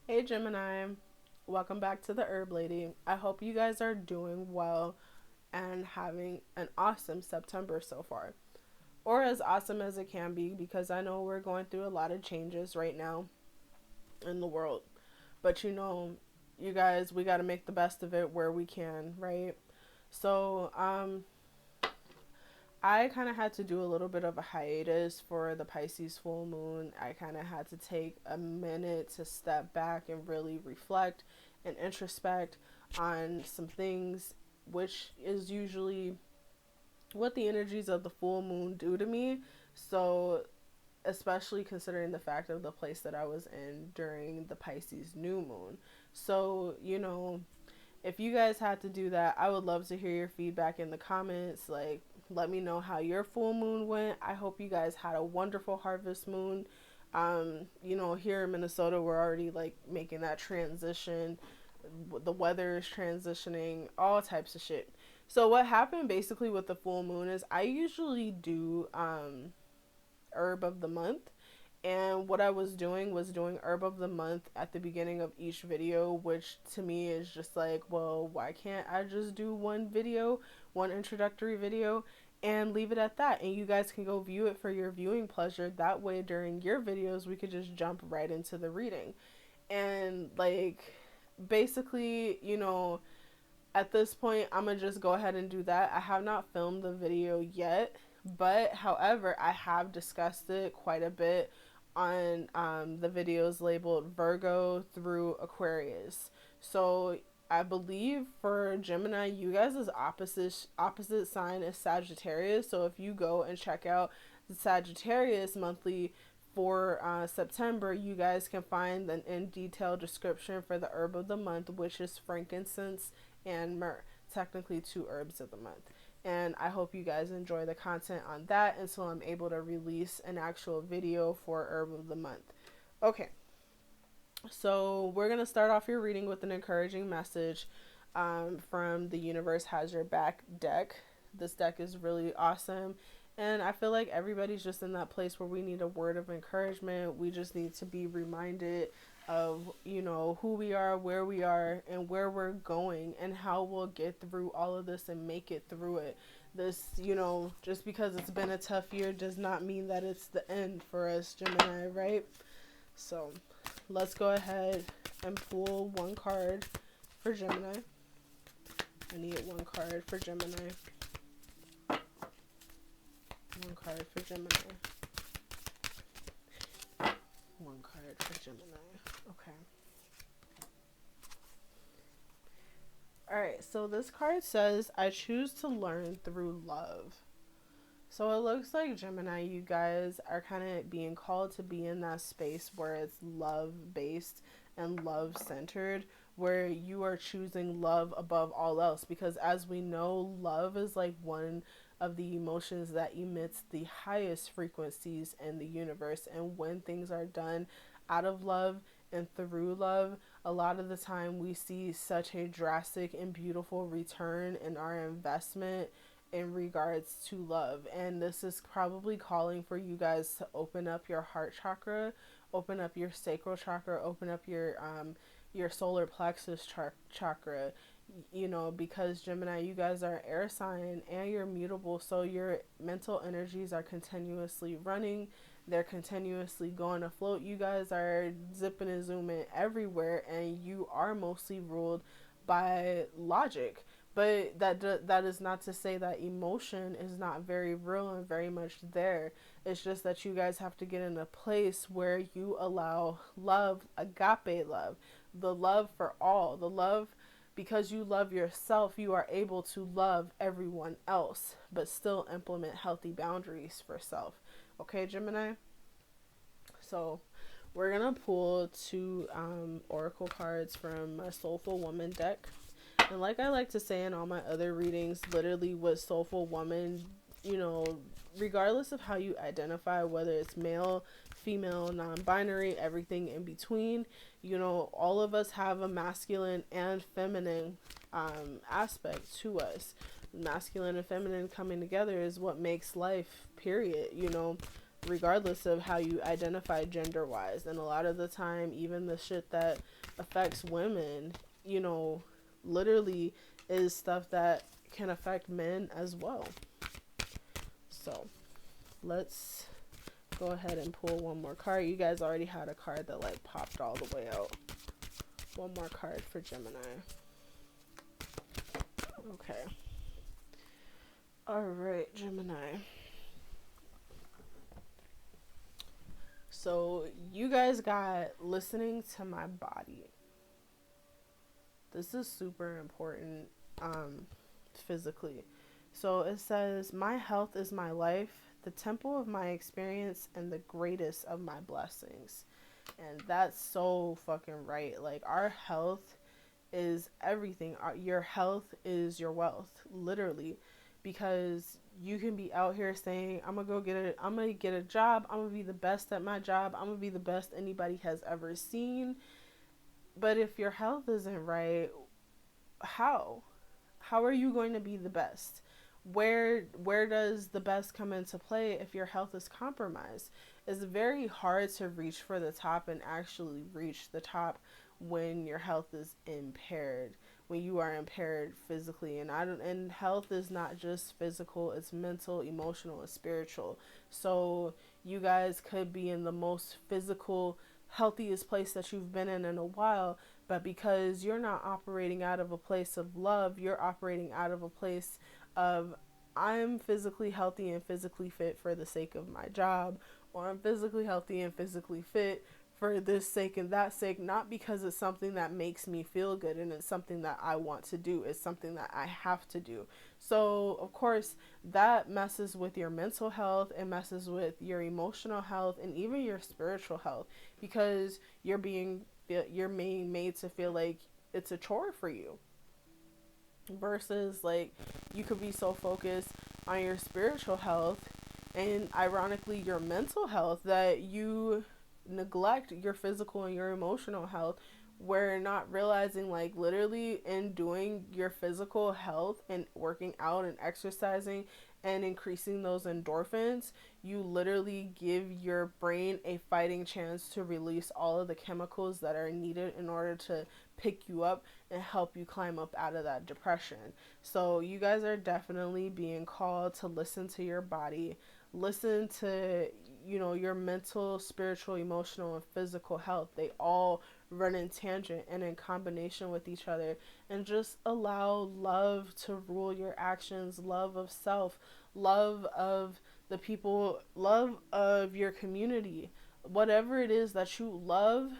Hey Gemini, welcome back to the Herb Lady. I hope you guys are doing well and having an awesome September so far. Or as awesome as it can be, because I know we're going through a lot of changes right now in the world. But you guys, we got to make the best of it where we can, right? So, I kind of had to do a little bit of a hiatus for the Pisces full moon. I kind of had to take a minute to step back and really reflect and introspect on some things, which is usually what the energies of the full moon do to me. So, especially considering the fact of the place that I was in during the Pisces new moon. So, if you guys had to do that, I would love to hear your feedback in the comments. Like, let me know how your full moon went. I hope you guys had a wonderful harvest moon. Here in Minnesota, we're already like making that transition. The weather is transitioning, all types of shit. So, what happened basically with the full moon is I usually do herb of the month. And what I was doing herb of the month at the beginning of each video, which to me is just like, well, why can't I just do one video, one introductory video, and leave it at that? And you guys can go view it for your viewing pleasure. That way, during your videos, we could just jump right into the reading. And, like, basically, at this point, I'm gonna just go ahead and do that. I have not filmed the video yet, but however, I have discussed it quite a bit on the videos labeled Virgo through Aquarius. So I believe for Gemini, you guys' opposite sign is Sagittarius. So if you go and check out the Sagittarius monthly for September, you guys can find an in detail description for the herb of the month, which is frankincense and myrrh, technically two herbs of the month. And I hope you guys enjoy the content on that until I'm able to release an actual video for herb of the month. Okay, so we're going to start off your reading with an encouraging message from the Universe Has Your Back deck. This deck is really awesome. And I feel like everybody's just in that place where we need a word of encouragement. We just need to be reminded of, who we are, where we are, and where we're going, and how we'll get through all of this and make it through it. This, just because it's been a tough year does not mean that it's the end for us, Gemini, right? So let's go ahead and pull one card for Gemini. I need one card for Gemini. One card for Gemini. One card for Gemini. Okay. Alright, so this card says, I choose to learn through love. So it looks like Gemini, you guys are kind of being called to be in that space where it's love based and love centered, where you are choosing love above all else. Because as we know, love is like one of the emotions that emits the highest frequencies in the universe. And when things are done out of love and through love, a lot of the time we see such a drastic and beautiful return in our investment in regards to love. And this is probably calling for you guys to open up your heart chakra, open up your sacral chakra, open up your solar plexus chakra, because Gemini, you guys are air sign and you're mutable, so your mental energies are continuously running, they're continuously going afloat. You guys are zipping and zooming everywhere, and you are mostly ruled by logic. But that is not to say that emotion is not very real and very much there. It's just that you guys have to get in a place where you allow love, agape love, the love for all, the love. Because you love yourself, you are able to love everyone else, but still implement healthy boundaries for self. Okay, Gemini? So we're going to pull two oracle cards from my Soulful Woman deck. And like I like to say in all my other readings, literally with Soulful Woman, regardless of how you identify, whether it's male, female, non-binary, everything in between, all of us have a masculine and feminine aspect to us. Masculine and feminine coming together is what makes life, period. regardless of how you identify gender wise. And a lot of the time, even the shit that affects women, you know, literally is stuff that can affect men as well. So let's go ahead and pull one more card. You guys already had a card that like popped all the way out. One more card for Gemini. Okay. All right, Gemini. So you guys got listening to my body. This is super important physically. So it says, my health is my life, the temple of my experience, and the greatest of my blessings. And that's so fucking right. Like, our health is everything. Your health is your wealth, literally. Because you can be out here saying, I'm gonna get a job, I'm gonna be the best at my job, I'm gonna be the best anybody has ever seen. But if your health isn't right, how are you going to be the best? Where does the best come into play if your health is compromised? It's very hard to reach for the top and actually reach the top when your health is impaired, when you are impaired physically. And health is not just physical, it's mental, emotional, and spiritual. So you guys could be in the most physical, healthiest place that you've been in a while, but because you're not operating out of a place of love, you're operating out of a place of, I'm physically healthy and physically fit for the sake of my job, or I'm physically healthy and physically fit for this sake and that sake, not because it's something that makes me feel good and it's something that I want to do, it's something that I have to do. So of course that messes with your mental health, it messes with your emotional health, and even your spiritual health, because you're being made to feel like it's a chore for you, versus like you could be so focused on your spiritual health and ironically your mental health that you neglect your physical and your emotional health, where not realizing, like, literally in doing your physical health and working out and exercising and increasing those endorphins, you literally give your brain a fighting chance to release all of the chemicals that are needed in order to pick you up and help you climb up out of that depression. So you guys are definitely being called to listen to your body, listen to, you know, your mental, spiritual, emotional, and physical health. They all run in tangent and in combination with each other, and just allow love to rule your actions, love of self, love of the people, love of your community. Whatever it is that you love,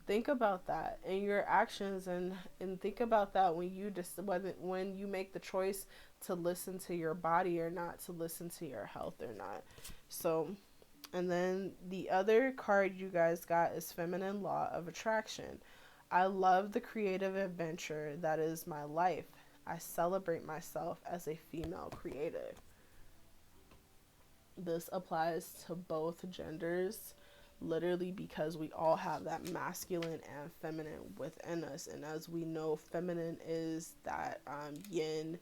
think about that in your actions, and think about that when you when you make the choice to listen to your body or not, to listen to your health or not. So, and then the other card you guys got is Feminine Law of Attraction. I love the creative adventure that is my life. I celebrate myself as a female creative. This applies to both genders, literally, because we all have that masculine and feminine within us. And as we know, feminine is that yin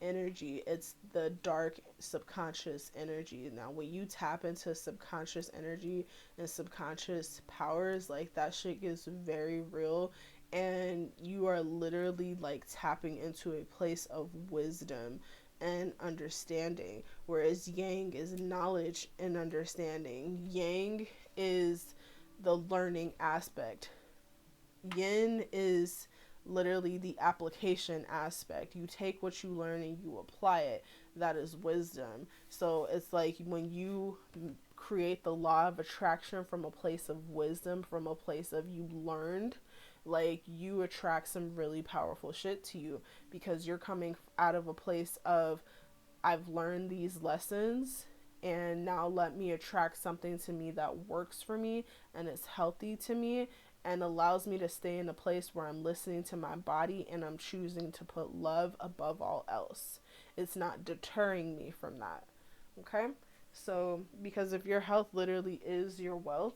energy. It's the dark subconscious energy. Now when you tap into subconscious energy and subconscious powers, like, that shit gets very real, and you are literally like tapping into a place of wisdom and understanding, whereas yang is knowledge and understanding. Yang is the learning aspect. Yin is literally the application aspect. You take what you learn and you apply it. That is wisdom. So it's like when you create the law of attraction from a place of wisdom, from a place of you learned, like, you attract some really powerful shit to you, because you're coming out of a place of, I've learned these lessons, and now let me attract something to me that works for me and is healthy to me and allows me to stay in a place where I'm listening to my body and I'm choosing to put love above all else. It's not deterring me from that. Okay? So, because if your health literally is your wealth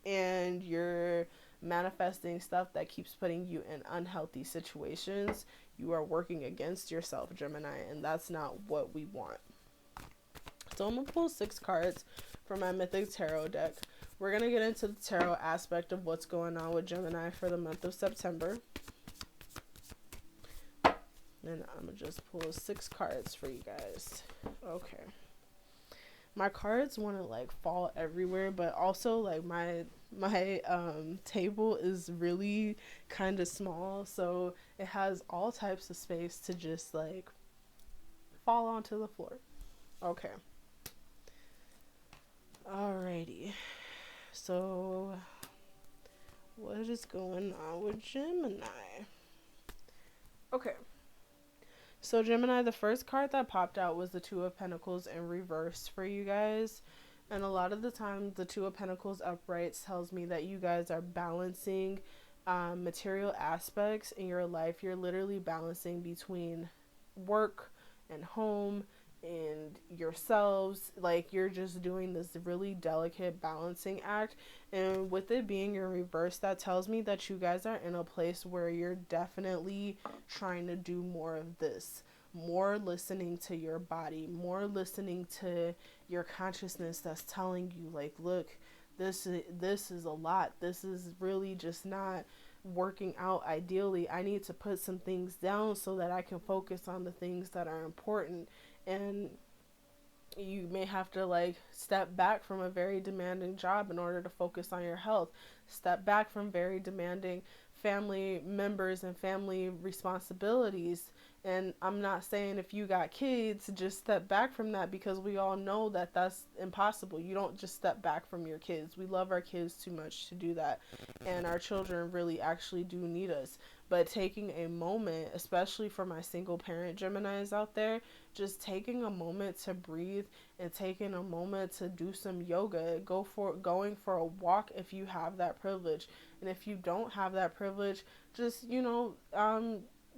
and you're manifesting stuff that keeps putting you in unhealthy situations, you are working against yourself, Gemini, and that's not what we want. So I'm gonna pull 6 cards for my Mythic Tarot deck. We're going to get into the tarot aspect of what's going on with Gemini for the month of September. And I'm going to just pull 6 cards for you guys. Okay. My cards want to like fall everywhere, but also like my table is really kind of small, so it has all types of space to just like fall onto the floor. Okay. Alrighty. So what is going on with Gemini? Okay. So Gemini, the first card that popped out was the Two of Pentacles in reverse for you guys. And a lot of the time, the Two of Pentacles upright tells me that you guys are balancing material aspects in your life. You're literally balancing between work and home and yourselves. Like, you're just doing this really delicate balancing act. And with it being in reverse, that tells me that you guys are in a place where you're definitely trying to do more of this. More listening to your body, more listening to your consciousness that's telling you, like, look, this is a lot. This is really just not working out ideally. I need to put some things down so that I can focus on the things that are important. And you may have to like step back from a very demanding job in order to focus on your health. Step back from very demanding family members and family responsibilities. And I'm not saying if you got kids, just step back from that, because we all know that that's impossible. You don't just step back from your kids. We love our kids too much to do that. And our children really actually do need us. But taking a moment, especially for my single parent Geminis out there, just taking a moment to breathe and taking a moment to do some yoga, going for a walk if you have that privilege. And if you don't have that privilege, just,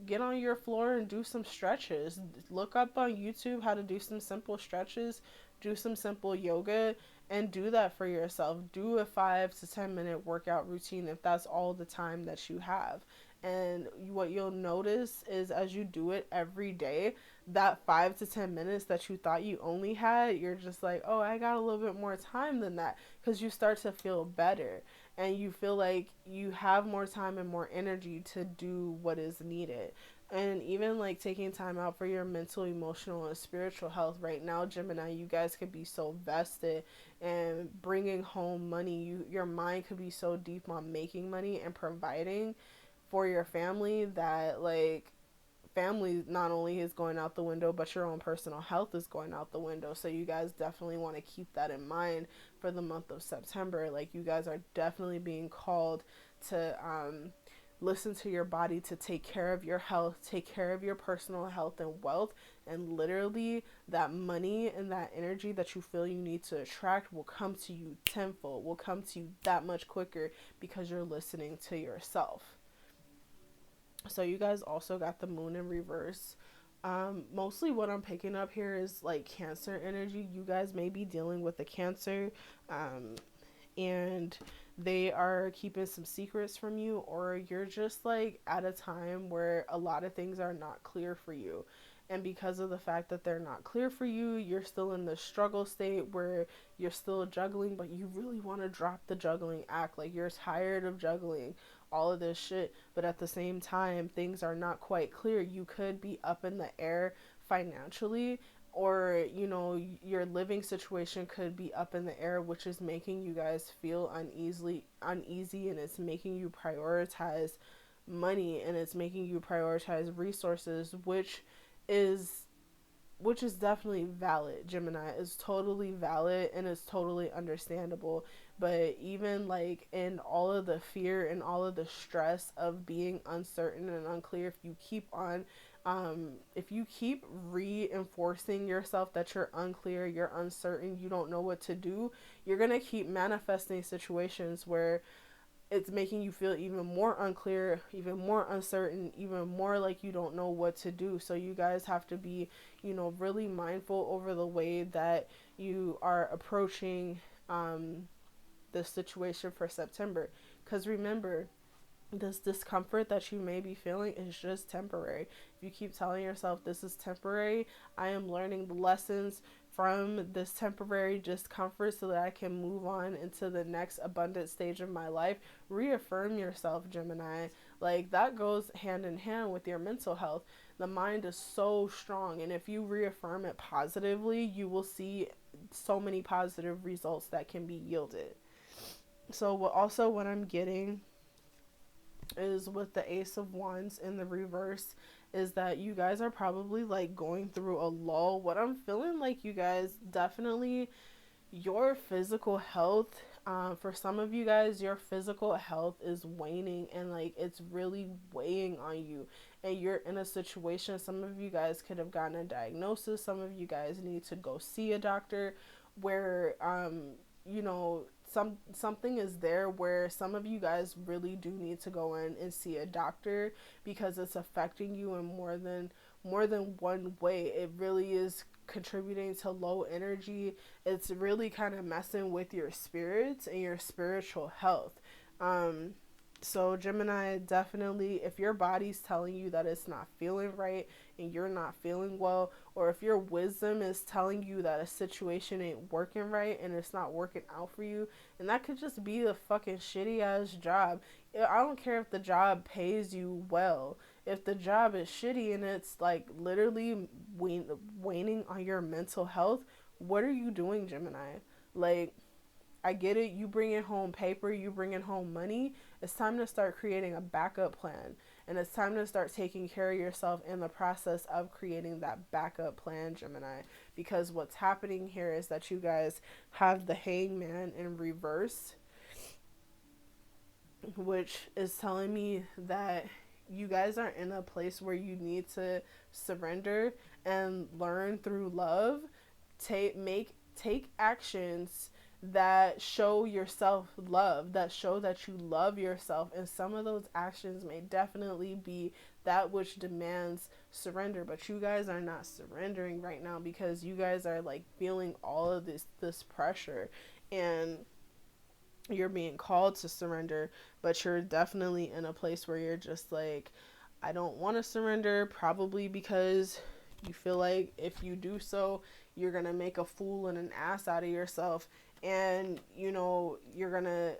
get on your floor and do some stretches. Look up on YouTube how to do some simple stretches, do some simple yoga, and do that for yourself. Do a 5 to 10 minute workout routine if that's all the time that you have. And what you'll notice is, as you do it every day, that 5 to 10 minutes that you thought you only had, you're just like, oh, I got a little bit more time than that, because you start to feel better and you feel like you have more time and more energy to do what is needed. And even like taking time out for your mental, emotional, and spiritual health. Right now, Gemini, you guys could be so vested in bringing home money. Your mind could be so deep on making money and providing for your family that, like, family not only is going out the window, but your own personal health is going out the window. So you guys definitely want to keep that in mind for the month of September. Like, you guys are definitely being called to listen to your body, to take care of your health, take care of your personal health and wealth. And literally that money and that energy that you feel you need to attract will come to you tenfold, will come to you that much quicker, because you're listening to yourself. So you guys also got the moon in reverse. Mostly what I'm picking up here is like Cancer energy. You guys may be dealing with a Cancer, and they are keeping some secrets from you, or you're just like at a time where a lot of things are not clear for you. And because of the fact that they're not clear for you, you're still in the struggle state where you're still juggling, but you really want to drop the juggling act. Like, you're tired of juggling all of this shit, but at the same time, things are not quite clear. You could be up in the air financially, or your living situation could be up in the air, which is making you guys feel uneasy, and it's making you prioritize money, and it's making you prioritize resources, which is definitely valid. Gemini is totally valid and it's totally understandable. But even like in all of the fear and all of the stress of being uncertain and unclear, if you keep reinforcing yourself that you're unclear, you're uncertain, you don't know what to do, you're gonna keep manifesting situations where it's making you feel even more unclear, even more uncertain, even more like you don't know what to do. So you guys have to be, really mindful over the way that you are approaching the situation for September. Because remember, this discomfort that you may be feeling is just temporary. If you keep telling yourself this is temporary, I am learning the lessons from this temporary discomfort so that I can move on into the next abundant stage of my life. Reaffirm yourself, Gemini. Like, that goes hand in hand with your mental health. The mind is so strong, and if you reaffirm it positively, you will see so many positive results that can be yielded. So what I'm getting is with the Ace of Wands in the reverse is that you guys are probably like going through a lull. What I'm feeling like, you guys, definitely your physical health, for some of you guys, your physical health is waning, and like it's really weighing on you, and you're in a situation. Some of you guys could have gotten a diagnosis, some of you guys need to go see a doctor, where you know, something is there where some of you guys really do need to go in and see a doctor, because it's affecting you in more than one way. It really is contributing to low energy. It's really kind of messing with your spirits and your spiritual health. So Gemini, definitely, if your body's telling you that it's not feeling right and you're not feeling well, or if your wisdom is telling you that a situation ain't working right and it's not working out for you, and that could just be a fucking shitty ass job. I don't care if the job pays you well. If the job is shitty and it's like literally waning on your mental health, what are you doing, Gemini? Like, I get it. You bringing home paper, you bringing home money. It's time to start creating a backup plan. And it's time to start taking care of yourself in the process of creating that backup plan, Gemini. Because what's happening here is that you guys have the Hangman in reverse, which is telling me that you guys are in a place where you need to surrender and learn through love. Take actions that show yourself love, that show that you love yourself, and some of those actions may definitely be that which demands surrender, but you guys are not surrendering right now because you guys are like feeling all of this pressure, and you're being called to surrender, but you're definitely in a place where you're just like, I don't want to surrender, probably because you feel like if you do so, you're going to make a fool and an ass out of yourself, and you know you're going to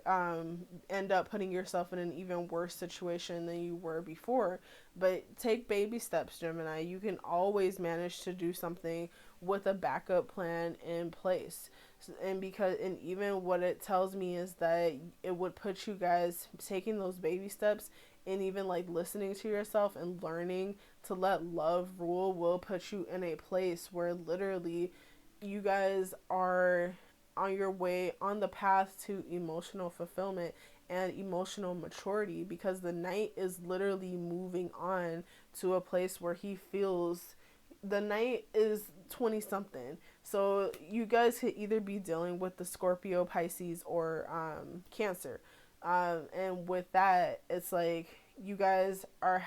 end up putting yourself in an even worse situation than you were before. But take baby steps, Gemini. You can always manage to do something with a backup plan in place. And even what it tells me is that it would put you guys taking those baby steps and even like listening to yourself and learning to let love rule will put you in a place where literally you guys are on your way, on the path to emotional fulfillment and emotional maturity, because the knight is literally moving on to a place where he feels, the knight is 20 something. So you guys could either be dealing with the Scorpio, Pisces, or Cancer. And with that, it's like you guys are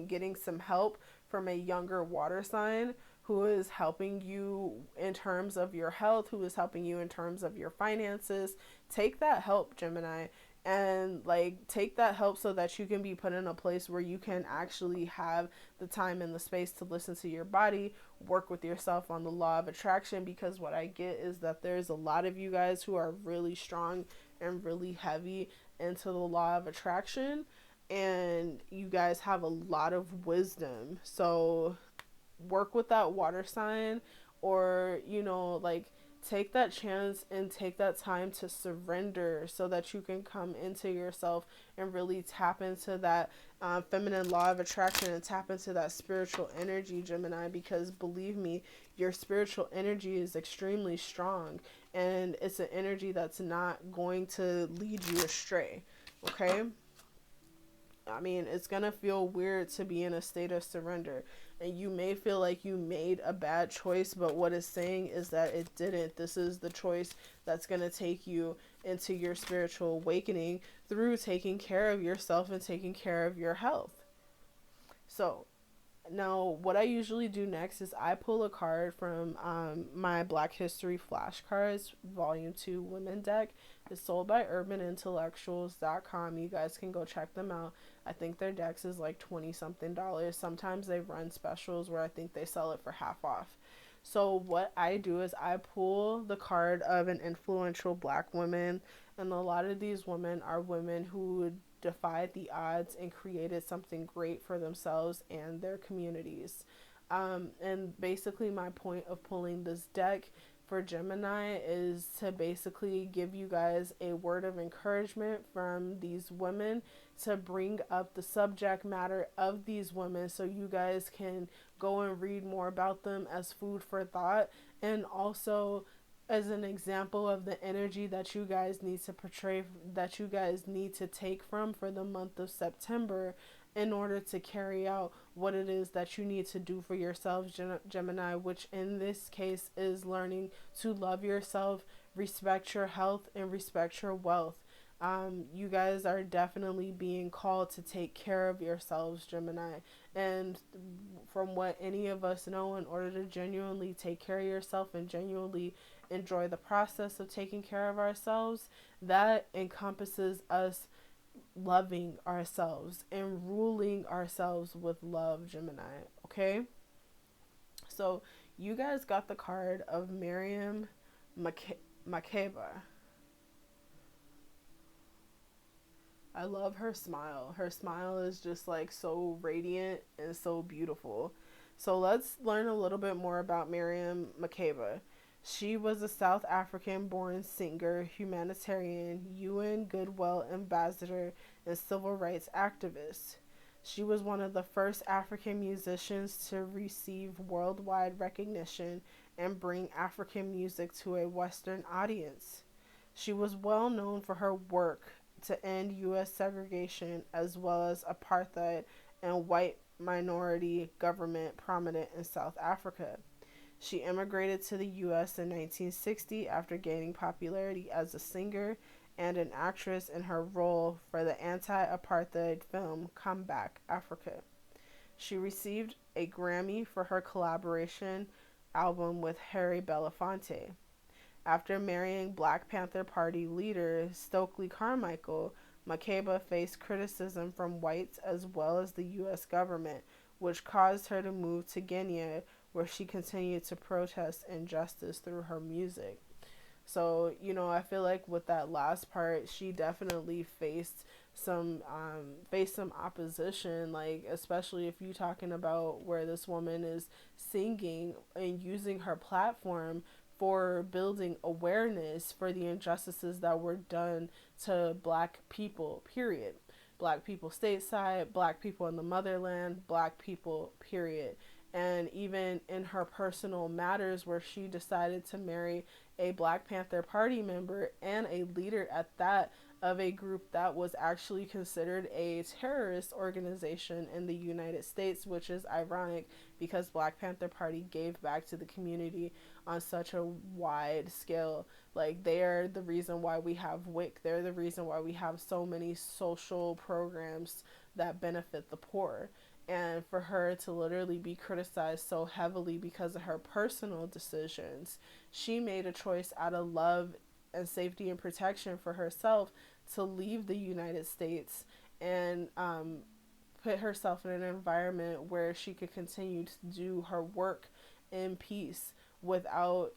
getting some help from a younger water sign who is helping you in terms of your health, who is helping you in terms of your finances. Take that help, Gemini, and like take that help so that you can be put in a place where you can actually have the time and the space to listen to your body, work with yourself on the law of attraction, because what I get is that there's a lot of you guys who are really strong and really heavy into the law of attraction, and you guys have a lot of wisdom. So work with that water sign, or you know, like take that chance and take that time to surrender so that you can come into yourself and really tap into that feminine law of attraction and tap into that spiritual energy, Gemini, because believe me, your spiritual energy is extremely strong, and it's an energy that's not going to lead you astray. Okay, I mean, it's gonna feel weird to be in a state of surrender, and you may feel like you made a bad choice, but what it's saying is that it didn't. This is the choice that's gonna take you into your spiritual awakening through taking care of yourself and taking care of your health. So now, what I usually do next is I pull a card from my Black History Flashcards Volume 2 Women deck. It's sold by urbanintellectuals.com. You guys can go check them out. I think their decks is like 20 something dollars. Sometimes they run specials where I think they sell it for half off. So what I do is I pull the card of an influential black woman, and a lot of these women are women who defied the odds and created something great for themselves and their communities. And basically, my point of pulling this deck for Gemini is to basically give you guys a word of encouragement from these women to bring up the subject matter of these women so you guys can go and read more about them as food for thought, and also as an example of the energy that you guys need to portray, that you guys need to take from for the month of September in order to carry out what it is that you need to do for yourselves, Gemini, which in this case is learning to love yourself, respect your health, and respect your wealth. You guys are definitely being called to take care of yourselves, Gemini. And from what any of us know, in order to genuinely take care of yourself and genuinely enjoy the process of taking care of ourselves, that encompasses us loving ourselves and ruling ourselves with love, Gemini. Okay? So you guys got the card of Miriam Makeba. I love her smile. Her smile is just like so radiant and so beautiful. So let's learn a little bit more about Miriam Makeba. She was a South African born singer, humanitarian, UN Goodwill ambassador, and civil rights activist. She was one of the first African musicians to receive worldwide recognition and bring African music to a Western audience. She was well known for her work to end U.S. segregation as well as apartheid and white minority government prominent in South Africa. She immigrated to the U.S. in 1960 after gaining popularity as a singer and an actress in her role for the anti apartheid film Comeback Africa. She received a Grammy for her collaboration album with Harry Belafonte. After marrying Black Panther Party leader Stokely Carmichael, Makeba faced criticism from whites as well as the U.S. government, which caused her to move to Guinea, where she continued to protest injustice through her music. So, I feel like with that last part, she definitely faced some opposition, like especially if you're talking about where this woman is singing and using her platform for building awareness for the injustices that were done to black people, period. Black people stateside, black people in the motherland, black people, period. And even in her personal matters, where she decided to marry a Black Panther Party member and a leader at that of a group that was actually considered a terrorist organization in the United States, which is ironic because Black Panther Party gave back to the community on such a wide scale. Like, they're the reason why we have WIC. They're the reason why we have so many social programs that benefit the poor. And for her to literally be criticized so heavily because of her personal decisions, she made a choice out of love and safety and protection for herself to leave the United States and put herself in an environment where she could continue to do her work in peace without,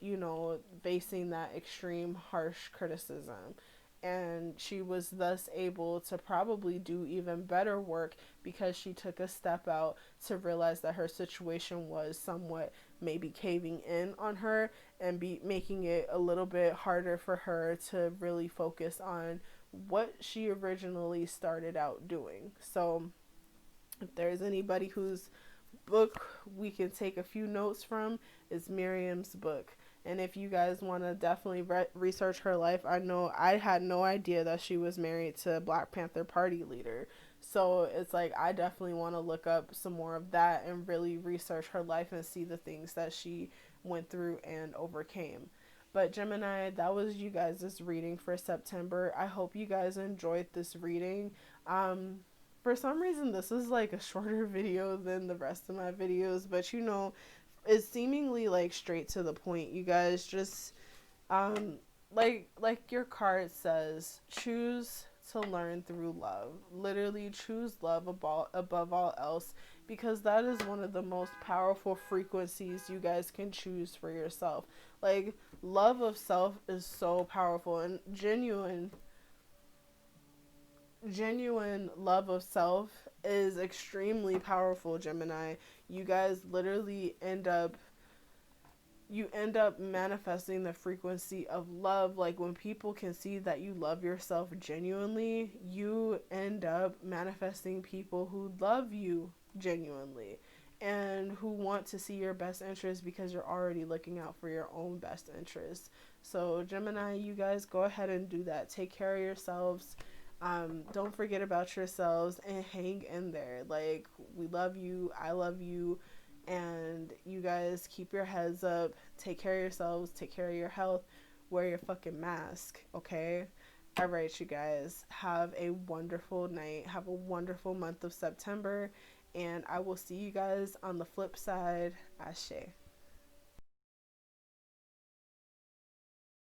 facing that extreme harsh criticism. And she was thus able to probably do even better work because she took a step out to realize that her situation was somewhat maybe caving in on her and be making it a little bit harder for her to really focus on what she originally started out doing. So if there's anybody whose book we can take a few notes from, is Miriam's book. And if you guys want to definitely research her life, I know I had no idea that she was married to a Black Panther Party leader. So it's like I definitely want to look up some more of that and really research her life and see the things that she went through and overcame. But Gemini, that was you guys' reading for September. I hope you guys enjoyed this reading. For some reason, this is like a shorter video than the rest of my videos, but it's seemingly like straight to the point. You guys just like your card says, choose to learn through love. Literally choose love above all else, because that is one of the most powerful frequencies you guys can choose for yourself. Like, love of self is so powerful, and genuine love of self is extremely powerful, Gemini. You guys literally end up manifesting the frequency of love. Like, when people can see that you love yourself genuinely, you end up manifesting people who love you genuinely and who want to see your best interest, because you're already looking out for your own best interest. So Gemini, you guys go ahead and do that. Take care of yourselves. Don't forget about yourselves and hang in there. Like, we love you, I love you, and you guys keep your heads up, take care of yourselves, take care of your health, wear your fucking mask, okay? All right, you guys, have a wonderful night, have a wonderful month of September, and I will see you guys on the flip side. Ashe.